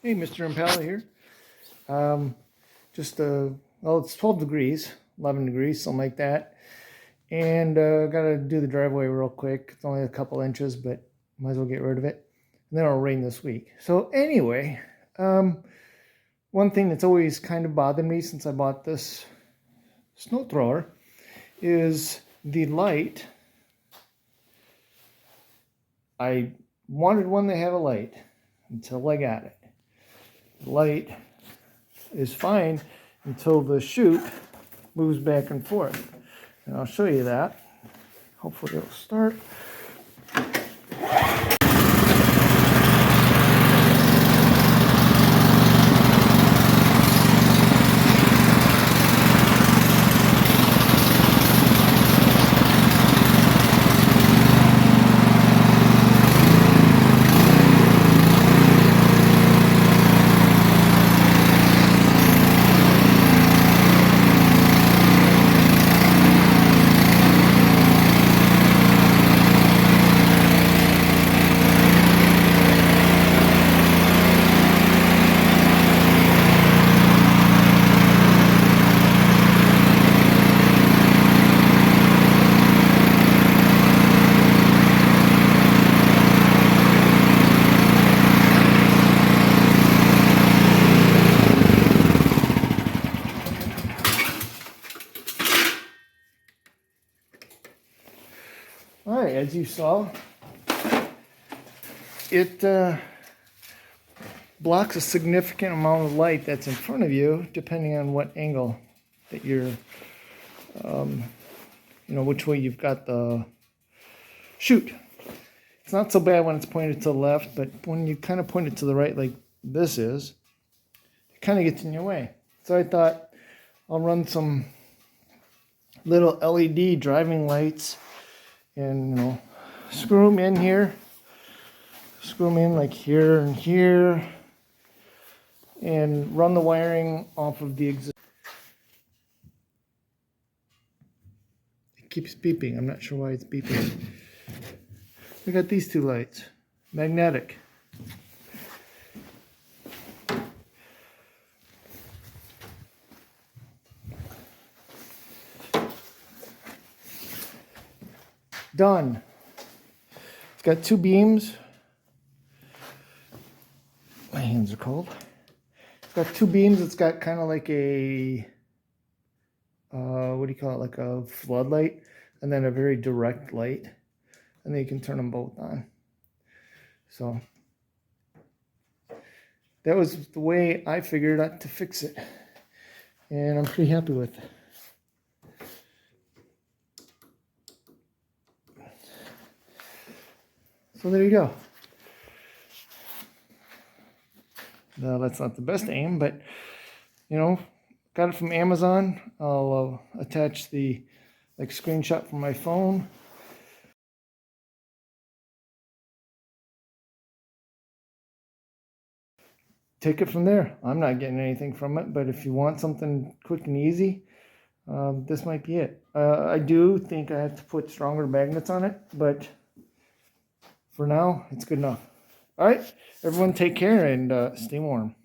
Hey, Mr. Impala here. Well, it's 12 degrees, 11 degrees, something like that. And gotta do the driveway real quick. It's only a couple inches, but might as well get rid of it. And then it'll rain this week. So anyway, one thing that's always kind of bothered me since I bought this Snowthrower is the light. I wanted one that had a light until I got it. The light is fine until the chute moves back and forth. And I'll show you that. Hopefully it'll start. All right, as you saw, it blocks a significant amount of light that's in front of you, depending on what angle that you're, which way you've got the chute. It's not so bad when it's pointed to the left, but when you kind of point it to the right, like this is, it kind of gets in your way. So I thought I'll run some little LED driving lights and screw them in here, screw them in like here and here, and run the wiring off of the exit. It keeps beeping. I'm not sure why it's beeping. We got these two lights, magnetic. Done. It's got two beams. My hands are cold. It's got two beams. It's got kind of like a, what do you call it? Like a floodlight, and then a very direct light. And then you can turn them both on. So that was the way I figured out to fix it. And I'm pretty happy with it. So there you go. Now that's not the best aim, but got it from Amazon. I'll attach the screenshot from my phone. Take it from there. I'm not getting anything from it, but if you want something quick and easy, this might be it. I do think I have to put stronger magnets on it, but for now, it's good enough. All right, everyone take care and stay warm.